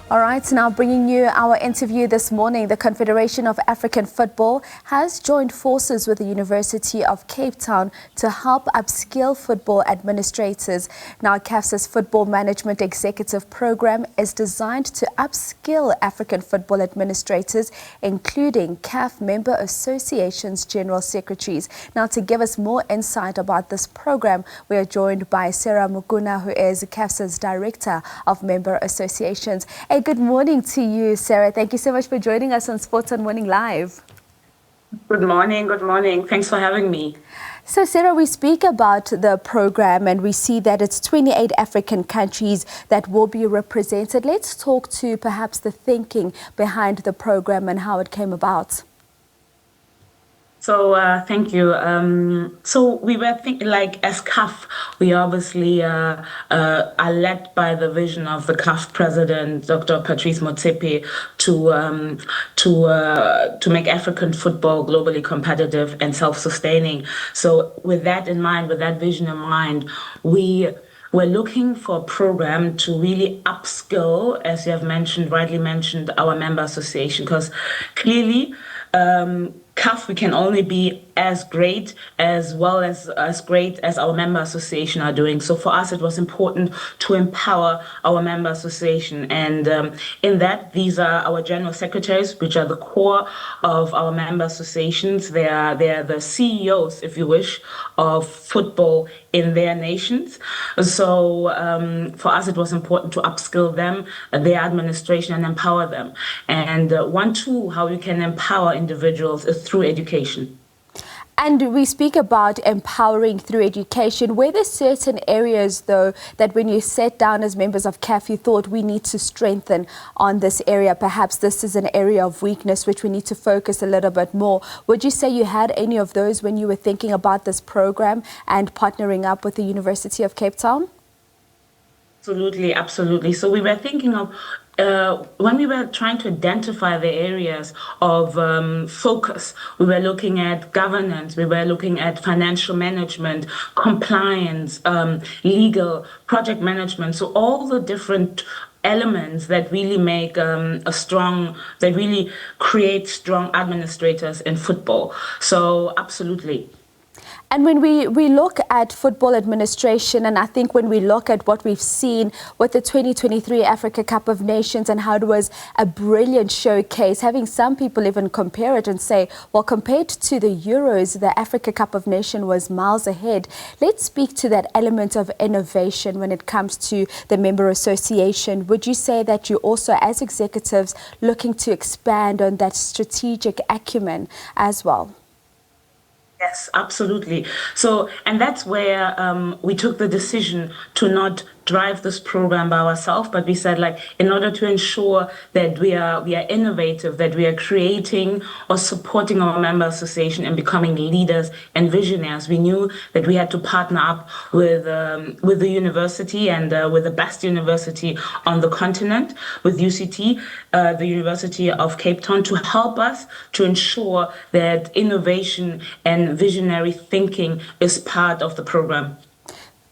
All right, now bringing you our interview this morning. The Confederation of African Football has joined forces with the University of Cape Town to help upskill football administrators. Now, CAF's Football Management Executive Program is designed to upskill African football administrators, including CAF member associations general secretaries. Now, to give us more insight about this program, we are joined by Sarah Mukuna, who is CAF's Director of Member Associations. Good morning to you, Sarah. Thank you so much for joining us on Sports on Morning Live. Good morning. Good morning. Thanks for having me. So, Sarah, we speak about the program and we see that it's 28 African countries that will be represented. Let's talk to perhaps the thinking behind the program and how it came about. So thank you. So we were thinking, like, as CAF, we obviously are led by the vision of the CAF president, Dr. Patrice Motsepe, to make African football globally competitive and self-sustaining. So with that in mind, with that vision in mind, we're looking for a program to really upskill, as you have mentioned, rightly mentioned, our member association, because clearly CAF, we can only be as great as great as our member association are doing. So for us, it was important to empower our member association. And in that, these are our general secretaries, which are the core of our member associations. They are the CEOs, if you wish, of football in their nations. So for us, it was important to upskill them, their administration, and empower them. And one tool how we can empower individuals is through education. And we speak about empowering through education. Were there certain areas, though, that when you sat down as members of CAF, you thought we need to strengthen on this area? Perhaps this is an area of weakness which we need to focus a little bit more. Would you say you had any of those when you were thinking about this program and partnering up with the University of Cape Town? Absolutely, absolutely. So we were thinking of when we were trying to identify the areas of focus, we were looking at governance, we were looking at financial management, compliance, legal, project management. So all the different elements that really make that really create strong administrators in football. So absolutely. And when we look at football administration, and I think when we look at what we've seen with the 2023 Africa Cup of Nations and how it was a brilliant showcase, having some people even compare it and say, well, compared to the Euros, the Africa Cup of Nations was miles ahead. Let's speak to that element of innovation when it comes to the member association. Would you say that you also, as executives, looking to expand on that strategic acumen as well? Yes, absolutely. So, and that's where we took the decision to not drive this program by ourselves, but we said, like, in order to ensure that we are innovative, that we are creating or supporting our member association and becoming leaders and visionaries, we knew that we had to partner up with the university and with the best university on the continent, with UCT, the University of Cape Town, to help us to ensure that innovation and visionary thinking is part of the program.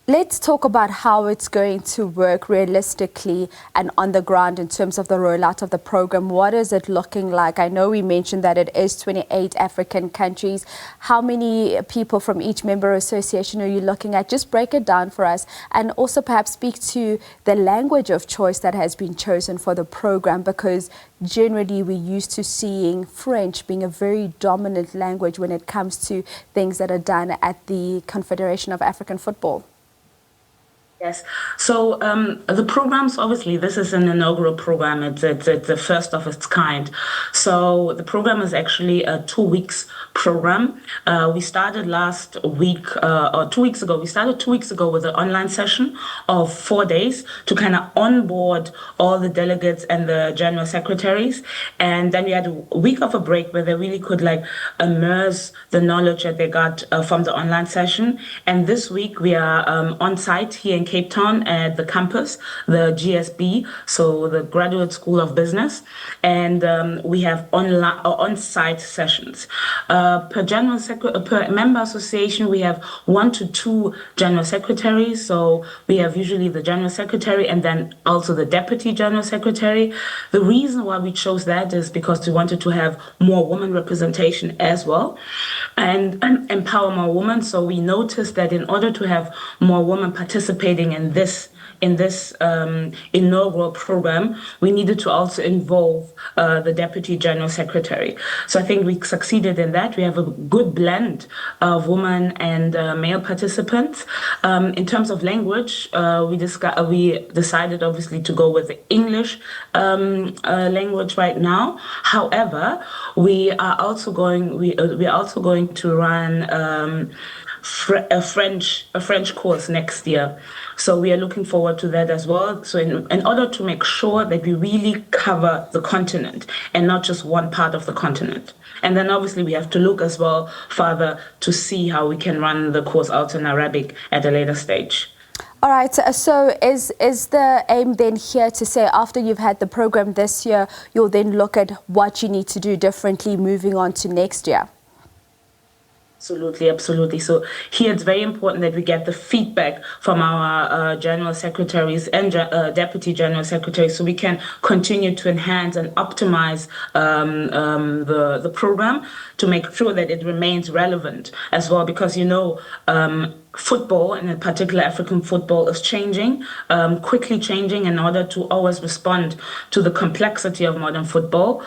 Let's talk about how it's going to work realistically and on the ground in terms of the rollout of the program. What is it looking like? I know we mentioned that it is 28 African countries. How many people from each member association are you looking at? Just break it down for us, and also perhaps speak to the language of choice that has been chosen for the program, because generally we're used to seeing French being a very dominant language when it comes to things that are done at the Confederation of African Football. Yes. So the programs, obviously, this is an inaugural program. It's the first of its kind. So the program is actually a 2 weeks program. We started last week or 2 weeks ago. We started 2 weeks ago with an online session of 4 days to kind of onboard all the delegates and the general secretaries. And then we had a week of a break where they really could, like, immerse the knowledge that they got from the online session. And this week we are on site here in in Cape Town at the campus, the GSB, so the Graduate School of Business, and we have on-site sessions. Per member association, we have 1 to 2 general secretaries. So we have usually the general secretary and then also the deputy general secretary. The reason why we chose that is because we wanted to have more women representation as well and empower more women. So we noticed that in order to have more women participating in this inaugural program, we needed to also involve the Deputy General Secretary. So I think we succeeded in that. We have a good blend of women and male participants. In terms of language, we decided obviously to go with the English language right now. However, we are also going to run a French course next year. So we are looking forward to that as well. So in order to make sure that we really cover the continent and not just one part of the continent. And then obviously we have to look as well further to see how we can run the course out in Arabic at a later stage. All right, so is the aim then here to say after you've had the program this year, you'll then look at what you need to do differently moving on to next year? Absolutely, absolutely. So here it's very important that we get the feedback from our general secretaries and deputy general secretaries so we can continue to enhance and optimize the program to make sure that it remains relevant as well, because football, and in particular African football, is changing, quickly changing. In order to always respond to the complexity of modern football,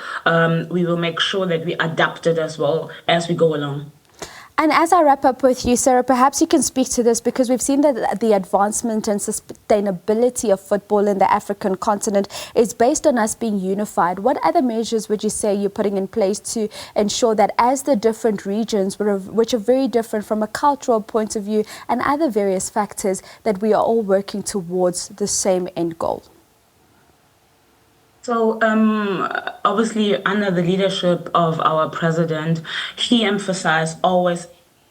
we will make sure that we adapt it as well as we go along. And as I wrap up with you, Sarah, perhaps you can speak to this, because we've seen that the advancement and sustainability of football in the African continent is based on us being unified. What other measures would you say you're putting in place to ensure that as the different regions, which are very different from a cultural point of view and other various factors, that we are all working towards the same end goal? So obviously under the leadership of our president, he emphasized always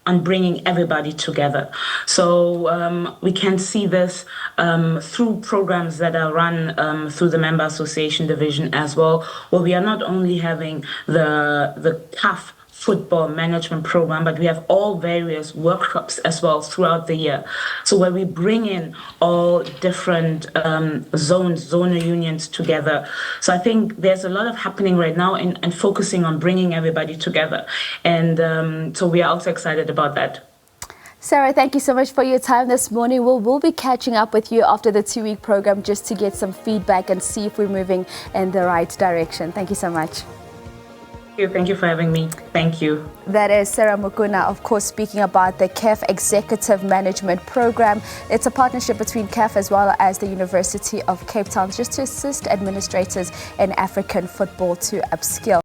on bringing everybody together. So we can see this through programs that are run through the member association division as well, where we are not only having the CAF football management program, but we have all various workshops as well throughout the year. So where we bring in all different zonal unions together. So I think there's a lot of happening right now and focusing on bringing everybody together. And so we are also excited about that. Sarah, thank you so much for your time this morning. We'll be catching up with you after the 2-week program just to get some feedback and see if we're moving in the right direction. Thank you so much. Thank you for having me. Thank you. That is Sarah Mukuna, of course, speaking about the CAF Executive Management Program. It's a partnership between CAF as well as the University of Cape Town just to assist administrators in African football to upskill.